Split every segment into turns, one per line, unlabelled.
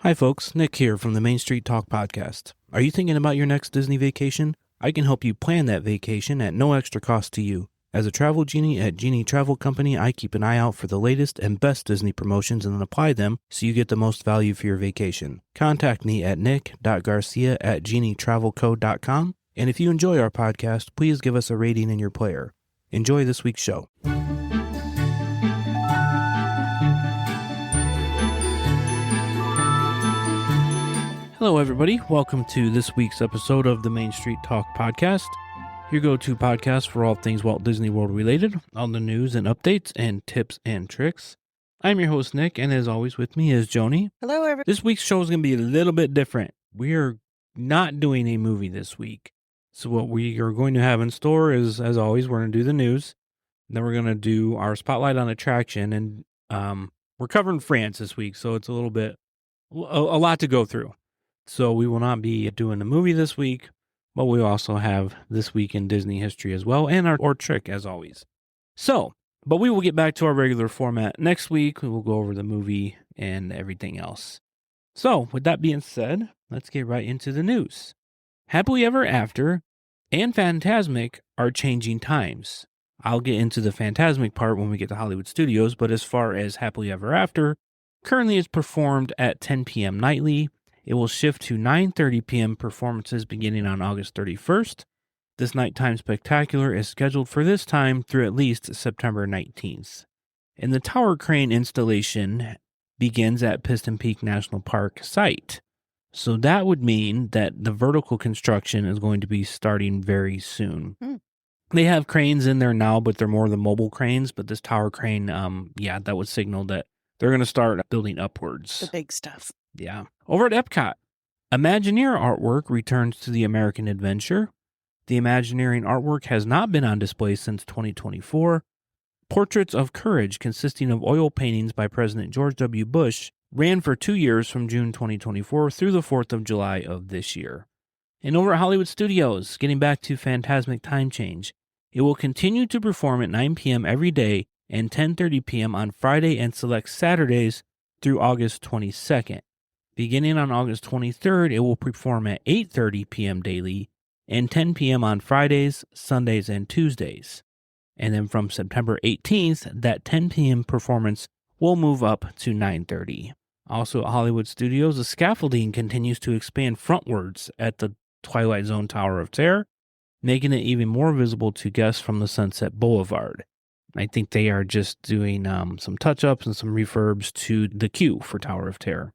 Hi folks, Nick here from the Main Street Talk podcast. Are you thinking about your next Disney vacation? I can help you plan that vacation at no extra cost to you. As a travel genie at Genie Travel Company, I keep an eye out for the latest and best Disney promotions and then apply them so you get the most value for your vacation. Contact me at nick.garcia@genietravelco.com. And if you enjoy our podcast, please give us a rating in your player. Enjoy this week's show. Hello, everybody. Welcome to this week's episode of the Main Street Talk podcast, your go-to podcast for all things Walt Disney World related, all the news and updates and tips and tricks. I'm your host, Nick, and as always with me is Joni.
Hello, everybody.
This week's show is going to be a little bit different. We are not doing a movie this week. So what we are going to have in store is, as always, we're going to do the news. Then we're going to do our spotlight on attraction, and we're covering France this week, so it's a little bit, a lot to go through. So we will not be doing the movie this week, but we also have This Week in Disney History as well, and our trick as always. So, but we will get back to our regular format next week. We will go over the movie and everything else. So, with that being said, let's get right into the news. Happily Ever After and Fantasmic are changing times. I'll get into the Fantasmic part when we get to Hollywood Studios, but as far as Happily Ever After, currently it's performed at 10 p.m. nightly. It will shift to 9:30 p.m. performances beginning on August 31st. This nighttime spectacular is scheduled for this time through at least September 19th. And the tower crane installation begins at Piston Peak National Park site. So that would mean that the vertical construction is going to be starting very soon. They have cranes in there now, but they're more the mobile cranes. But this tower crane, that would signal that they're going to start building upwards.
The big stuff.
Yeah. Over at EPCOT, Imagineering artwork returns to the American Adventure. The Imagineering artwork has not been on display since 2024. Portraits of Courage, consisting of oil paintings by President George W. Bush, ran for 2 years from June 2024 through the 4th of July of this year. And over at Hollywood Studios, getting back to Fantasmic Time Change, it will continue to perform at 9 p.m. every day and 10:30 p.m. on Friday and select Saturdays through August 22nd. Beginning on August 23rd, it will perform at 8:30 p.m. daily and 10 p.m. on Fridays, Sundays, and Tuesdays. And then from September 18th, that 10 p.m. performance will move up to 9:30. Also at Hollywood Studios, the scaffolding continues to expand frontwards at the Twilight Zone Tower of Terror, making it even more visible to guests from the Sunset Boulevard. I think they are just doing some touch-ups and some refurbs to the queue for Tower of Terror.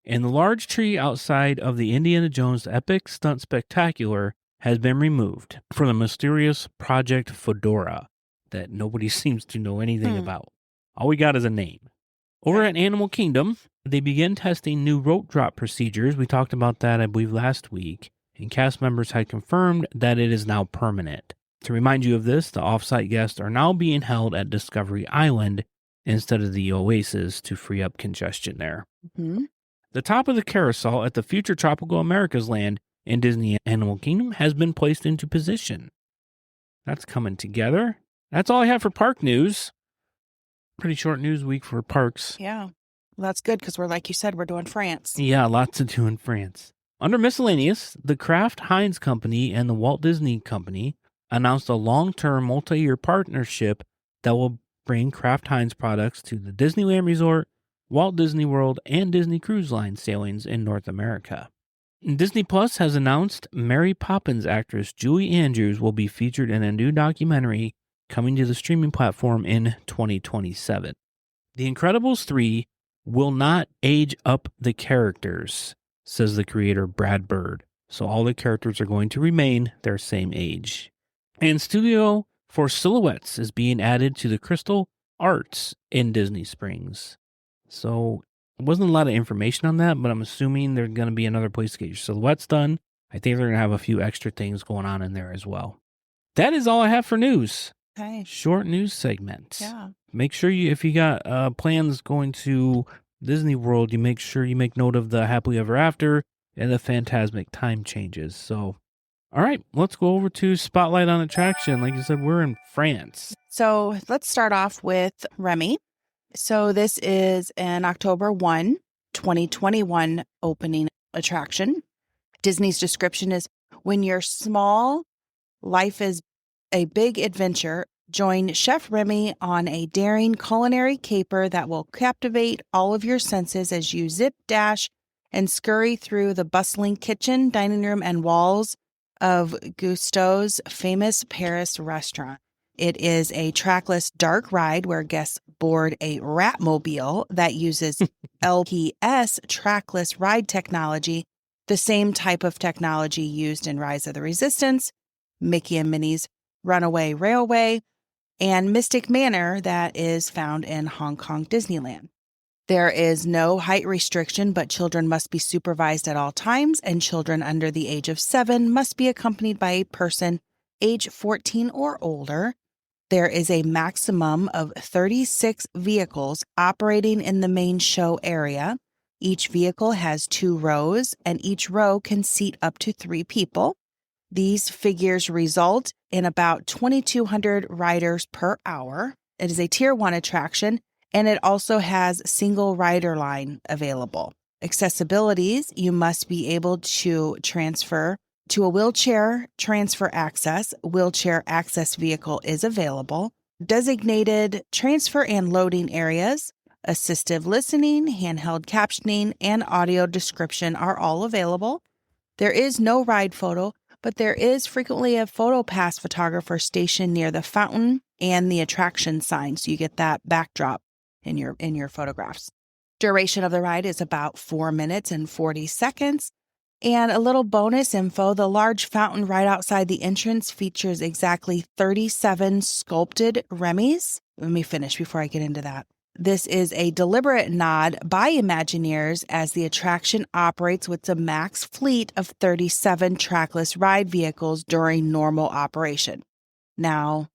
And the large tree outside of the Indiana Jones Epic Stunt Spectacular has been removed for the mysterious Project Fedora that nobody seems to know anything about. All we got is a name. Over at Animal Kingdom, they begin testing new rope drop procedures. We talked about that, I believe, last week, and cast members had confirmed that it is now permanent. To remind you of this, the off-site guests are now being held at Discovery Island instead of the Oasis to free up congestion there. The top of the carousel at the future Tropical America's Land in Disney Animal Kingdom has been placed into position. That's coming together. That's all I have for park news. Pretty short news week for parks.
Yeah. Well, that's good because like you said, we're doing France.
Yeah, lots to do in France. Under miscellaneous, the Kraft Heinz Company and the Walt Disney Company announced a long-term multi-year partnership that will bring Kraft Heinz products to the Disneyland Resort, Walt Disney World, and Disney Cruise Line sailings in North America. Disney Plus has announced Mary Poppins actress Julie Andrews will be featured in a new documentary coming to the streaming platform in 2027. The Incredibles 3 will not age up the characters, says the creator Brad Bird. So all the characters are going to remain their same age. And Studio for Silhouettes is being added to the Crystal Arts in Disney Springs. So it wasn't a lot of information on that, but I'm assuming there's going to be another place to get your silhouettes done. I think they're going to have a few extra things going on in there as well. That is all I have for news.
Okay.
Short news segment.
Yeah.
Make sure if you got plans going to Disney World, you make sure you make note of the Happily Ever After and the Fantasmic time changes. So, all right, let's go over to Spotlight on Attraction. Like you said, we're in France.
So let's start off with Remy. So this is an October 1 2021 opening attraction. Disney's description is, when you're small, life is a big adventure. Join Chef Remy on a daring culinary caper that will captivate all of your senses as you zip, dash, and scurry through the bustling kitchen, dining room, and walls of Gusteau's famous Paris restaurant. It is a trackless dark ride where guests board a Ratmobile that uses LPS trackless ride technology, the same type of technology used in Rise of the Resistance, Mickey and Minnie's Runaway Railway, and Mystic Manor that is found in Hong Kong Disneyland. There is no height restriction, but children must be supervised at all times, and children under the age of 7 must be accompanied by a person age 14 or older. There is a maximum of 36 vehicles operating in the main show area. Each vehicle has 2 rows, and each row can seat up to 3 people. These figures result in about 2,200 riders per hour. It is a Tier 1 attraction, and it also has single rider line available. Accessibilities, you must be able to transfer to a wheelchair transfer access. Wheelchair access vehicle is available. Designated transfer and loading areas, assistive listening, handheld captioning, and audio description are all available. There is no ride photo, but there is frequently a photo pass photographer stationed near the fountain and the attraction sign, so you get that backdrop in your photographs. Duration of the ride is about 4 minutes and 40 seconds. And a little bonus info, the large fountain right outside the entrance features exactly 37 sculpted Remys. Let me finish before I get into that. This is a deliberate nod by Imagineers as the attraction operates with a max fleet of 37 trackless ride vehicles during normal operation. Now,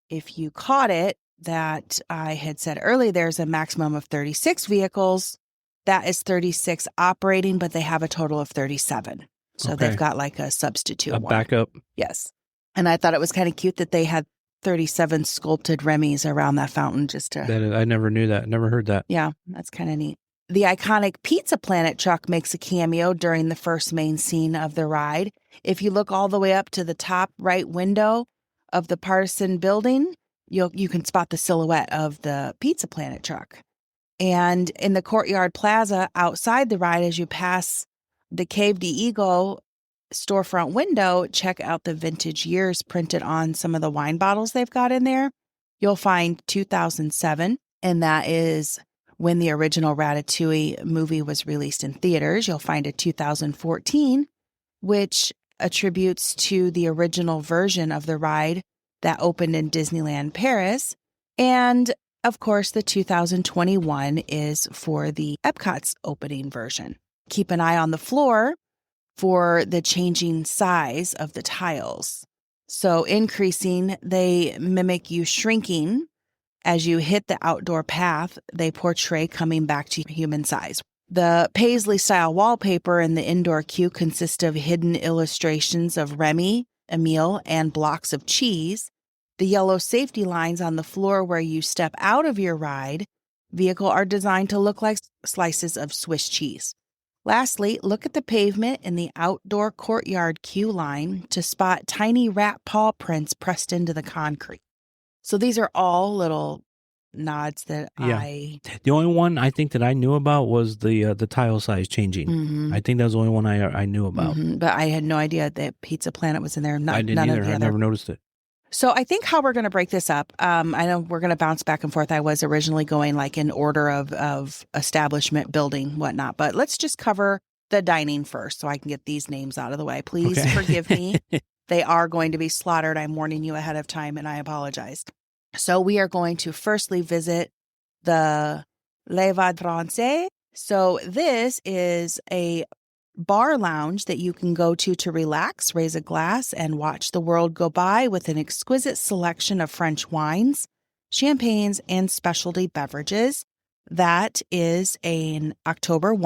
if you caught it, that I had said earlier, there's a maximum of 36 vehicles. That is 36 operating, but they have a total of 37. So
Okay.
they've got like a substitute
A
one.
backup.
Yes. And I thought it was kind of cute that they had 37 sculpted Remys around that fountain just to...
I never knew that. Never heard that.
Yeah, that's kind of neat. The iconic Pizza Planet truck makes a cameo during the first main scene of the ride. If you look all the way up to the top right window of the Piston building, you can spot the silhouette of the Pizza Planet truck. And in the Courtyard Plaza outside the ride, as you pass the Cave d'Eagle storefront window, check out the vintage years printed on some of the wine bottles they've got in there. You'll find 2007, and that is when the original Ratatouille movie was released in theaters. You'll find a 2014, which attributes to the original version of the ride that opened in Disneyland Paris. And of course, the 2021 is for the EPCOT's opening version. Keep an eye on the floor for the changing size of the tiles. So increasing, they mimic you shrinking. As you hit the outdoor path, they portray coming back to human size. The Paisley-style wallpaper in the indoor queue consists of hidden illustrations of Remy, Emile, and blocks of cheese. The yellow safety lines on the floor where you step out of your ride vehicle are designed to look like slices of Swiss cheese. Lastly, look at the pavement in the outdoor courtyard queue line to spot tiny rat paw prints pressed into the concrete. So these are all little nods that
The only one I think that I knew about was the tile size changing.
Mm-hmm.
I think that was the only one I knew about.
Mm-hmm. But I had no idea that Pizza Planet was in there.
I didn't
none
either.
of the
I
other.
never noticed it.
So I think how we're going to break this up, I know we're going to bounce back and forth. I was originally going like in order of establishment, building, whatnot. But let's just cover the dining first so I can get these names out of the way. Please forgive me. They are going to be slaughtered. I'm warning you ahead of time, and I apologize. So we are going to firstly visit the Le Vade Francais. So this is a bar lounge that you can go to relax, raise a glass, and watch the world go by with an exquisite selection of French wines, champagnes, and specialty beverages. That is an October 1,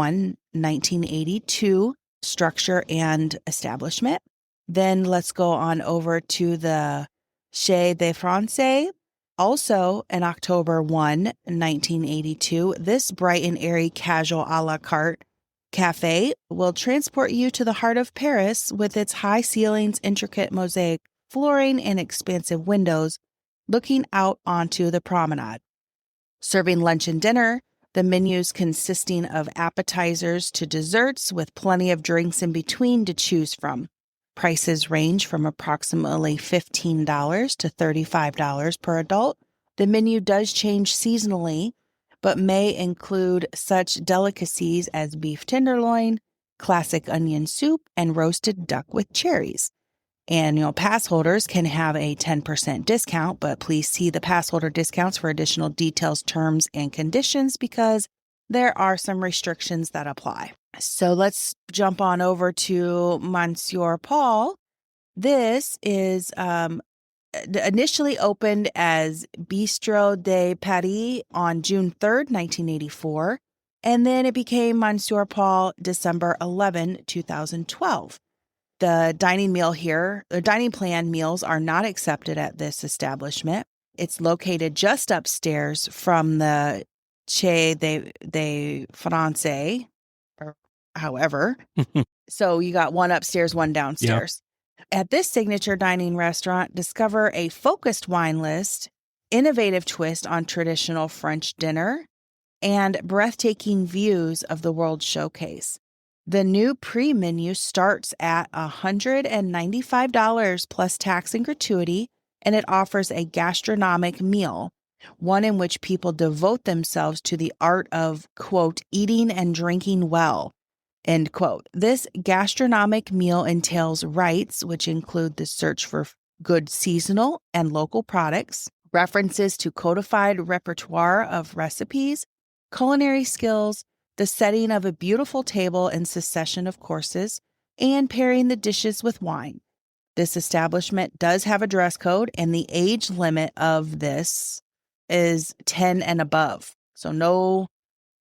1982 structure and establishment. Then let's go on over to the Chez des Français. Also, in October 1, 1982, this bright and airy casual a la carte cafe will transport you to the heart of Paris with its high ceilings, intricate mosaic flooring, and expansive windows looking out onto the promenade. Serving lunch and dinner, the menus consisting of appetizers to desserts with plenty of drinks in between to choose from. Prices range from approximately $15 to $35 per adult. The menu does change seasonally, but may include such delicacies as beef tenderloin, classic onion soup, and roasted duck with cherries. Annual pass holders can have a 10% discount, but please see the pass holder discounts for additional details, terms, and conditions because there are some restrictions that apply. So let's jump on over to Monsieur Paul. This is initially opened as Bistro de Paris on June 3rd, 1984, and then it became Monsieur Paul December 11, 2012. The dining plan meals are not accepted at this establishment. It's located just upstairs from the Che de Francais, or however. So you got one upstairs, one downstairs. Yep. At this signature dining restaurant, discover a focused wine list, innovative twist on traditional French dinner, and breathtaking views of the World Showcase. The new pre-menu starts at $195 plus tax and gratuity, and it offers a gastronomic meal, one in which people devote themselves to the art of, quote, eating and drinking well, end quote. This gastronomic meal entails rites, which include the search for good seasonal and local products, references to codified repertoire of recipes, culinary skills, the setting of a beautiful table and succession of courses, and pairing the dishes with wine. This establishment does have a dress code, and the age limit of this is 10 and above. So no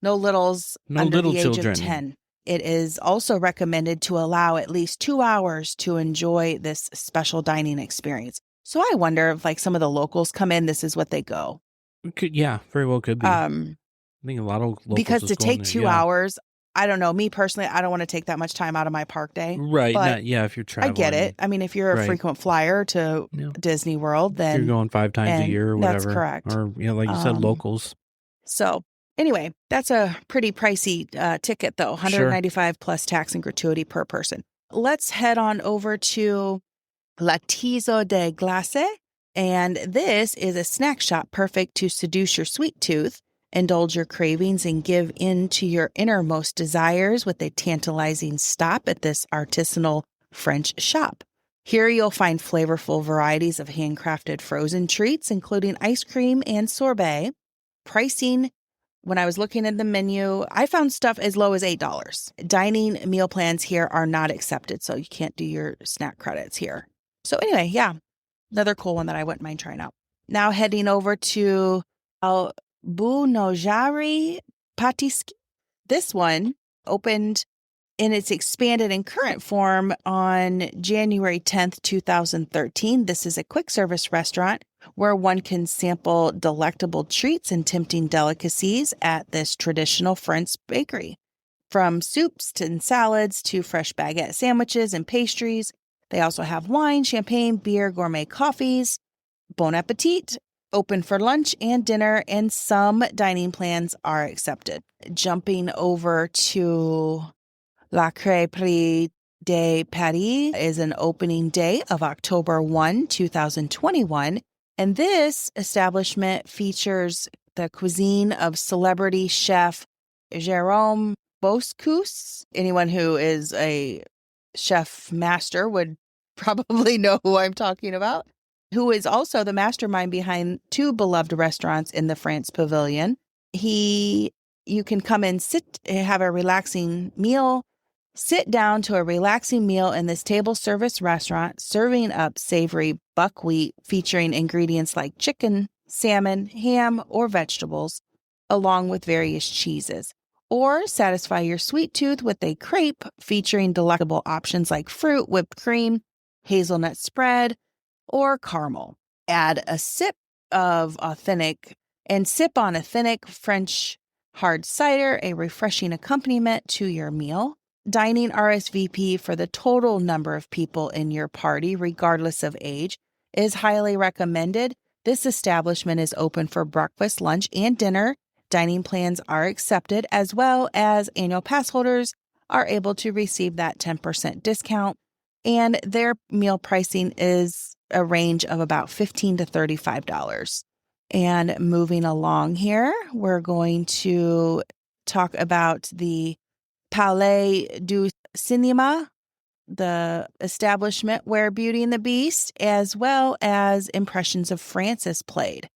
littles under
little
the age
children.
of 10. It is also recommended to allow at least 2 hours to enjoy this special dining experience. So I wonder if some of the locals come in, this is what they go.
Very well could be. I think a lot of locals
because to take
there,
2 hours, I don't know. Me personally, I don't want to take that much time out of my park day.
Right.
But
if you're traveling.
I get it. I mean, if you're a frequent flyer to Disney World, then
you're going 5 times a year or whatever.
That's correct.
Or, like you said, locals.
So anyway, that's a pretty pricey ticket, though. $195 plus tax and gratuity per person. Let's head on over to La Tizo de Glace. And this is a snack shop perfect to seduce your sweet tooth, indulge your cravings, and give in to your innermost desires with a tantalizing stop at this artisanal French shop. Here you'll find flavorful varieties of handcrafted frozen treats, including ice cream and sorbet. Pricing, when I was looking at the menu, I found stuff as low as $8. Dining meal plans here are not accepted, so you can't do your snack credits here. So anyway, another cool one that I wouldn't mind trying out. Now heading over to Boulangerie Pâtisserie. This one opened in its expanded and current form on January 10th, 2013. This is a quick service restaurant where one can sample delectable treats and tempting delicacies at this traditional French bakery. From soups and salads to fresh baguette sandwiches and pastries. They also have wine, champagne, beer, gourmet coffees. Bon appetit. Open for lunch and dinner, and some dining plans are accepted. Jumping over to La Crêperie de Paris is an opening day of October 1, 2021, and this establishment features the cuisine of celebrity chef Jérôme Boscus. Anyone who is a chef master would probably know who I'm talking about, who is also the mastermind behind 2 beloved restaurants in the France Pavilion. You can come and have a relaxing meal, sit down to a relaxing meal in this table service restaurant, serving up savory buckwheat featuring ingredients like chicken, salmon, ham, or vegetables, along with various cheeses. Or satisfy your sweet tooth with a crepe featuring delectable options like fruit, whipped cream, hazelnut spread, or caramel. Add a sip of authentic and sip on authentic French hard cider, a refreshing accompaniment to your meal. Dining RSVP for the total number of people in your party, regardless of age, is highly recommended. This establishment is open for breakfast, lunch, and dinner. Dining plans are accepted, as well as annual pass holders are able to receive that 10% discount. And their meal pricing is a range of about $15 to $35. And moving along here, we're going to talk about the Palais du Cinéma, the establishment where Beauty and the Beast, as well as Impressions of France is played.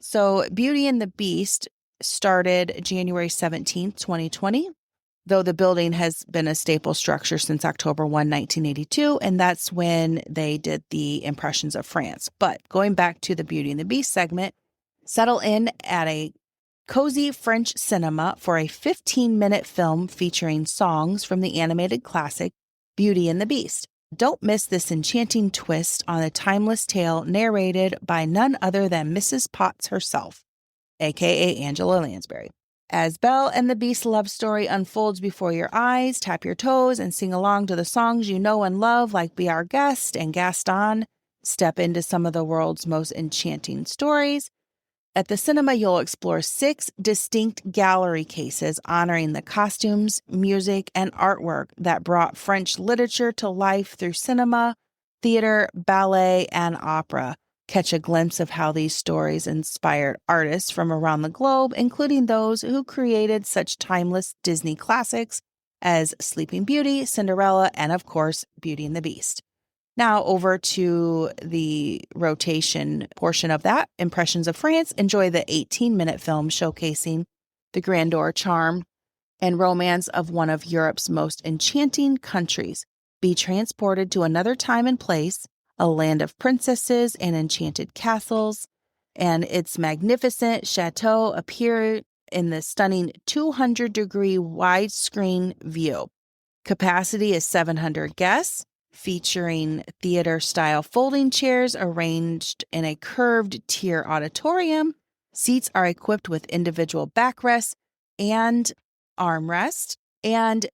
So Beauty and the Beast started January 17th, 2020, though the building has been a staple structure since October 1, 1982, and that's when they did the Impressions of France. But going back to the Beauty and the Beast segment, settle in at a cozy French cinema for a 15-minute film featuring songs from the animated classic Beauty and the Beast. Don't miss this enchanting twist on a timeless tale narrated by none other than Mrs. Potts herself, aka Angela Lansbury. As Belle and the Beast love story unfolds before your eyes, tap your toes and sing along to the songs you know and love, like Be Our Guest and Gaston. Step into some of the world's most enchanting stories. At the cinema, you'll explore 6 distinct gallery cases honoring the costumes, music, and artwork that brought French literature to life through cinema, theater, ballet, and opera. Catch a glimpse of how these stories inspired artists from around the globe, including those who created such timeless Disney classics as Sleeping Beauty, Cinderella, and of course, Beauty and the Beast. Now over to the rotation portion of that, Impressions of France. Enjoy the 18-minute film showcasing the grandeur, charm, and romance of one of Europe's most enchanting countries. Be transported to another time and place, a land of princesses and enchanted castles, and its magnificent chateau appear in the stunning 200-degree widescreen view. Capacity is 700 guests, featuring theater-style folding chairs arranged in a curved tier auditorium. Seats are equipped with individual backrests and armrest, and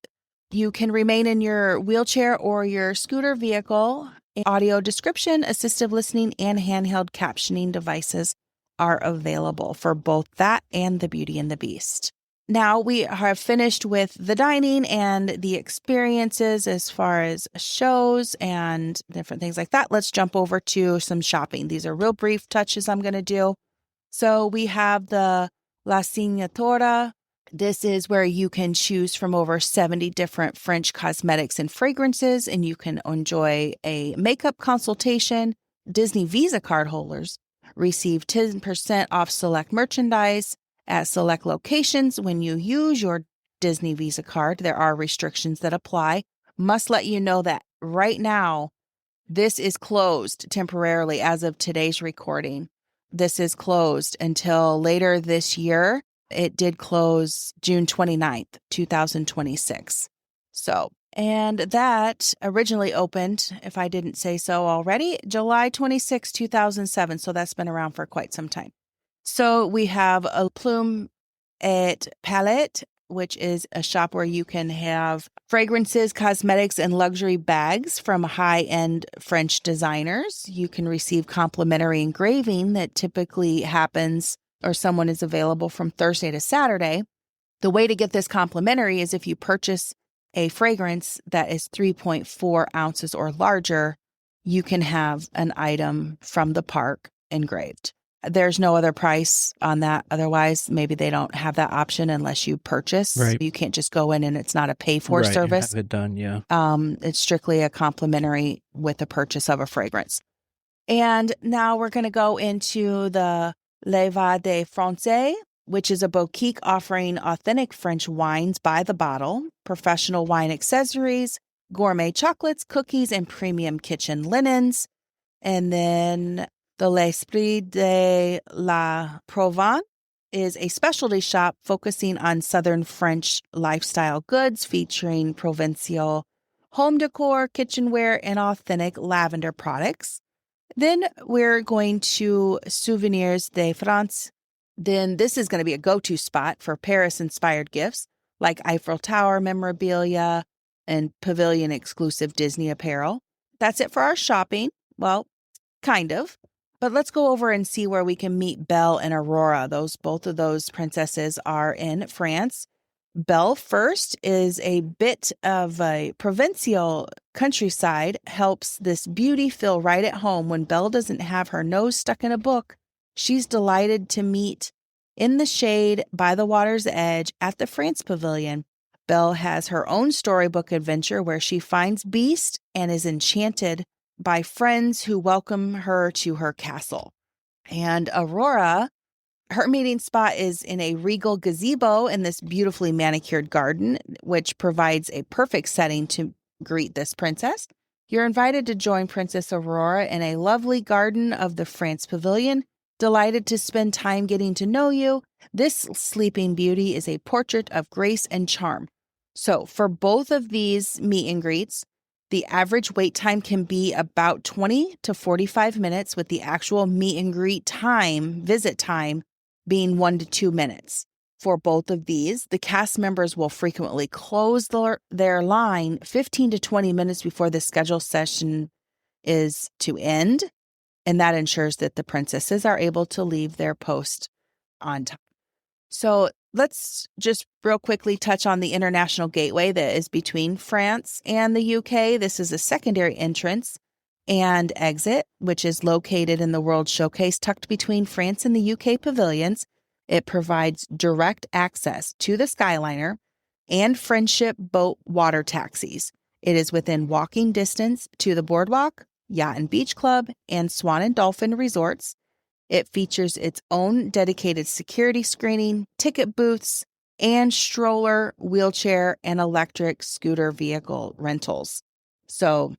you can remain in your wheelchair or your scooter vehicle. Audio description, assistive listening, and handheld captioning devices are available for both that and the Beauty and the Beast. Now we have finished with the dining and the experiences as far as shows and different things like that. Let's jump over to some shopping. These are real brief touches I'm going to do. So we have the La Signatura. This is where you can choose from over 70 different French cosmetics and fragrances, and you can enjoy a makeup consultation. Disney Visa card holders receive 10% off select merchandise at select locations when you use your Disney Visa card. There are restrictions that apply. Must let you know that right now, this is closed temporarily as of today's recording. This is closed until later this year. It did close June 29th, 2026. And that originally opened, if I didn't say so already, July 26, 2007. So that's been around for quite some time. So we have a Plume et Palette, which is a shop where you can have fragrances, cosmetics, and luxury bags from high-end French designers. You can receive complimentary engraving that typically happens or someone is available from Thursday to Saturday. The way to get this complimentary is if you purchase a fragrance that is 3.4 ounces or larger, you can have an item from the park engraved. There's no other price on that. Otherwise, maybe they don't have that option unless you purchase.
Right.
You can't just go in and it's not a pay-for
Right,
service.
have it done, yeah.
It's strictly a complimentary with the purchase of a fragrance. And now we're going to go into the Le Vin de Francais, which is a boutique offering authentic French wines by the bottle, professional wine accessories, gourmet chocolates, cookies, and premium kitchen linens. And then the L'Esprit de la Provence is a specialty shop focusing on Southern French lifestyle goods featuring provincial home decor, kitchenware, and authentic lavender products. Then we're going to Souvenirs de France. Then this is going to be a go-to spot for Paris-inspired gifts like Eiffel Tower memorabilia and pavilion-exclusive Disney apparel. That's it for our shopping. Well, kind of. But let's go over and see where we can meet Belle and Aurora. Both of those princesses are in France. Belle first is a bit of a provincial countryside, helps this beauty feel right at home when Belle doesn't have her nose stuck in a book. She's delighted to meet in the shade by the water's edge at the France Pavilion. Belle has her own storybook adventure where she finds Beast and is enchanted by friends who welcome her to her castle. And Aurora, her meeting spot is in a regal gazebo in this beautifully manicured garden, which provides a perfect setting to greet this princess. You're invited to join Princess Aurora in a lovely garden of the France Pavilion. Delighted to spend time getting to know you. This sleeping beauty is a portrait of grace and charm. So for both of these meet and greets, the average wait time can be about 20 to 45 minutes, with the actual meet and greet time, visit time, being 1 to 2 minutes. For both of these, the cast members will frequently close their line 15 to 20 minutes before the scheduled session is to end, and that ensures that the princesses are able to leave their post on time. So let's just real quickly touch on the international gateway that is between France and the UK. This is a secondary entrance and exit, which is located in the World Showcase tucked between France and the UK pavilions. It provides direct access to the Skyliner and Friendship boat water taxis. It is within walking distance to the Boardwalk, Yacht and Beach Club, and Swan and Dolphin resorts. It features its own dedicated security screening, ticket booths, and stroller, wheelchair, and electric scooter vehicle rentals. So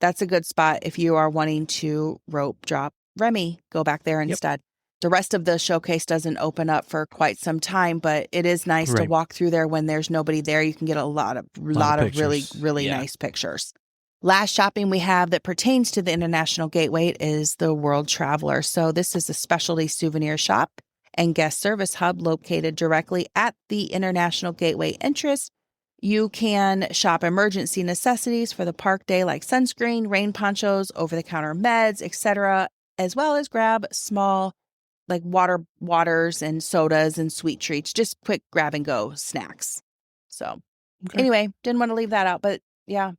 that's a good spot if you are wanting to rope drop Remy. Go back there instead. The rest of the showcase doesn't open up for quite some time, but it is nice to walk through there when there's nobody there. You can get a lot of really nice pictures. Last shopping we have that pertains to the International Gateway is the World Traveler. So this is a specialty souvenir shop and guest service hub located directly at the International Gateway entrance. You can shop emergency necessities for the park day like sunscreen, rain ponchos, over-the-counter meds, etc., as well as grab small like waters and sodas and sweet treats, just quick grab-and-go snacks. So anyway, didn't want to leave that out, but yeah.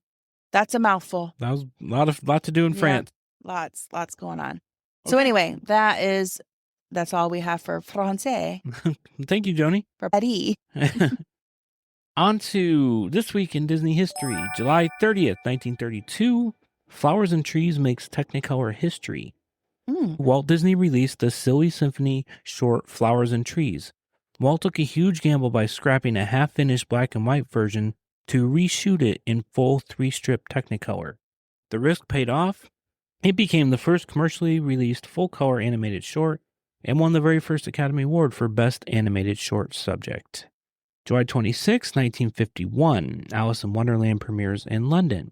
That's a mouthful.
That was a lot to do in France.
Lots going on. Okay. So anyway, that's all we have for Francais.
Thank you, Joni.
For Paris.
On to This Week in Disney History. July 30th, 1932, Flowers and Trees makes Technicolor history. Walt Disney released the Silly Symphony short Flowers and Trees. Walt took a huge gamble by scrapping a half-finished black and white version to reshoot it in full 3-strip Technicolor. The risk paid off. It became the first commercially released full-color animated short and won the very first Academy Award for Best Animated Short Subject. July 26, 1951, Alice in Wonderland premieres in London.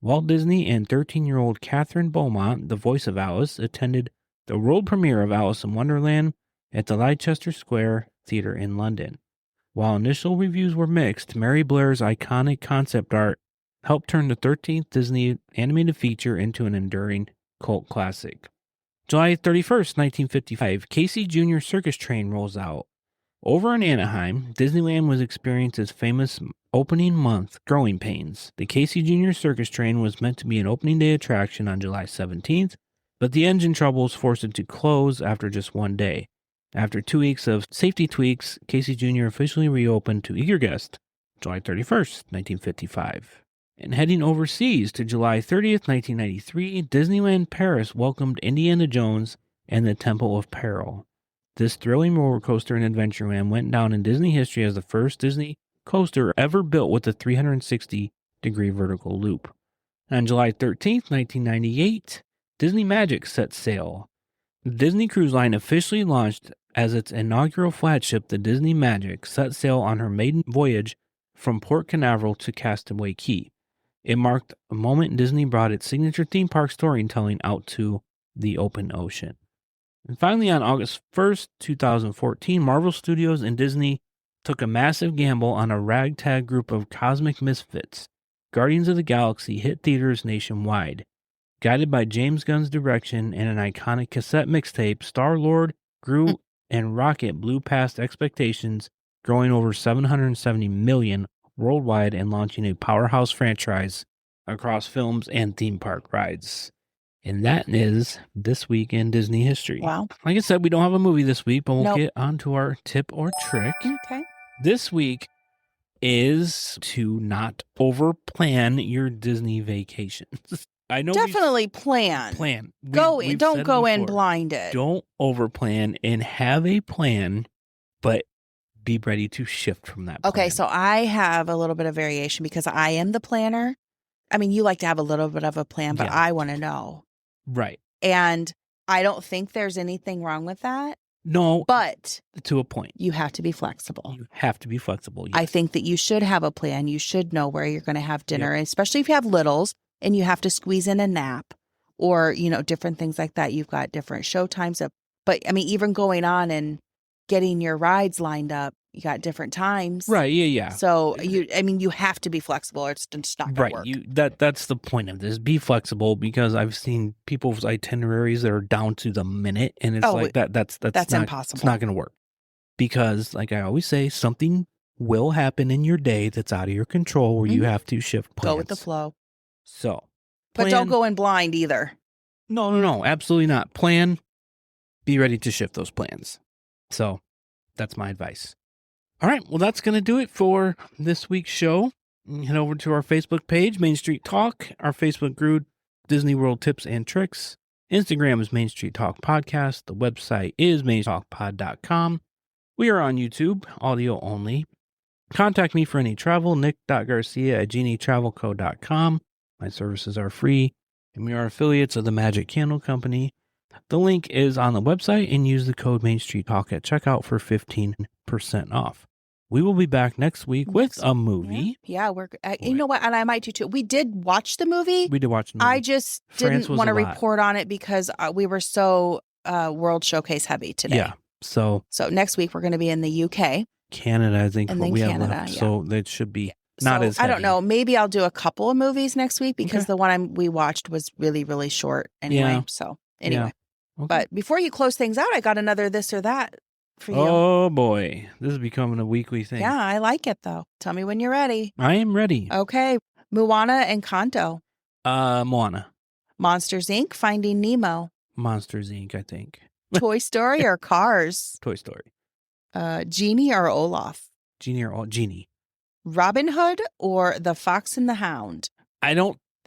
Walt Disney and 13-year-old Catherine Beaumont, the voice of Alice, attended the world premiere of Alice in Wonderland at the Leicester Square Theatre in London. While initial reviews were mixed, Mary Blair's iconic concept art helped turn the 13th Disney animated feature into an enduring cult classic. July 31st, 1955, Casey Jr. Circus Train rolls out. Over in Anaheim, Disneyland was experiencing its famous opening month growing pains. The Casey Jr. Circus Train was meant to be an opening day attraction on July 17th, but the engine troubles forced it to close after just one day. After 2 weeks of safety tweaks, Casey Jr. officially reopened to eager guests July 31st, 1955. And heading overseas to July 30th, 1993, Disneyland Paris welcomed Indiana Jones and the Temple of Peril. This thrilling roller coaster in Adventureland went down in Disney history as the first Disney coaster ever built with a 360-degree vertical loop. On July 13th, 1998, Disney Magic set sail. The Disney Cruise Line officially launched as its inaugural flagship. The Disney Magic set sail on her maiden voyage from Port Canaveral to Castaway Cay. It marked a moment Disney brought its signature theme park storytelling out to the open ocean. And finally, on August 1st, 2014, Marvel Studios and Disney took a massive gamble on a ragtag group of cosmic misfits. Guardians of the Galaxy hit theaters nationwide. Guided by James Gunn's direction and an iconic cassette mixtape, Star-Lord, Groot, and Rocket blew past expectations, growing over $770 million worldwide and launching a powerhouse franchise across films and theme park rides. And that is This Week in Disney History.
Wow.
Like I said, we don't have a movie this week, but we'll get on to our tip or trick.
Okay.
This week is to not overplan your Disney vacations. I know
Definitely plan. Don't go in blinded.
Don't overplan and have a plan, but be ready to shift from that plan.
Okay, so I have a little bit of variation because I am the planner. I mean, you like to have a little bit of a plan, but I want to know.
Right.
And I don't think there's anything wrong with that.
No.
But
to a point.
You have to be flexible.
You have to be flexible. Yes.
I think that you should have a plan. You should know where you're going to have dinner, especially if you have littles and you have to squeeze in a nap or, different things like that. You've got different show times. But I mean, even going on and getting your rides lined up, you got different times.
Right. Yeah.
So you have to be flexible or it's just not going to work.
That's the point of this. Be flexible because I've seen people's itineraries that are down to the minute and it's that's not,
impossible.
It's not going to work because like I always say, something will happen in your day that's out of your control where you have to shift plans.
Go with the flow.
So,
but don't go in blind either.
No, absolutely not. Plan, be ready to shift those plans. So that's my advice. All right, well, that's going to do it for this week's show. Head over to our Facebook page, Main Street Talk, our Facebook group, Disney World Tips and Tricks. Instagram is Main Street Talk Podcast. The website is mainstreettalkpod.com. We are on YouTube, audio only. Contact me for any travel, nick.garcia@genietravelco.com. My services are free, and we are affiliates of the Magic Candle Company. The link is on the website, and use the code Main Street Talk at checkout for 15% off. We will be back next week with a movie.
Yeah, we're. You know what? And I might do too. We did watch the movie.
We did watch the movie.
I just didn't want to report on it because we were so World Showcase heavy today.
Yeah. So
next week we're going to be in the UK,
Canada, I think.
And then
we
Canada,
have left, so that should be not as heavy.
I don't know. Maybe I'll do a couple of movies next week because the one we watched was really, really short anyway.
Yeah.
So anyway.
Yeah. Okay.
But before you close things out, I got another this or that for you.
Oh, boy. This is becoming a weekly thing.
Yeah, I like it, though. Tell me when you're ready.
I am ready.
Okay. Moana and Kanto.
Moana.
Monsters, Inc., Finding Nemo.
Monsters, Inc., I think.
Toy Story or Cars?
Toy Story.
Genie or Olaf?
Genie.
Robin Hood or The Fox and the Hound?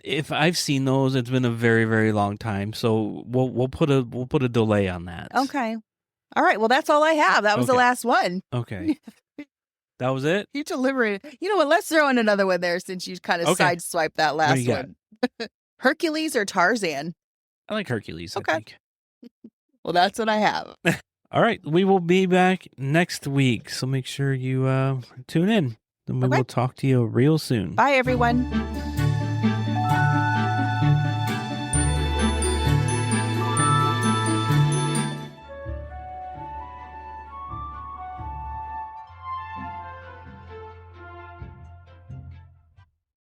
If I've seen those, it's been a very, very long time. So we'll put a delay on that.
Okay. All right. Well, that's all I have. That was the last one.
Okay. That was it?
You delivered. You know what? Let's throw in another one there since you kind of sideswiped that last one. Hercules or Tarzan?
I like Hercules,
okay.
I think.
Well, that's what I have.
All right. We will be back next week. So make sure you tune in. And we will talk to you real soon.
Bye, everyone.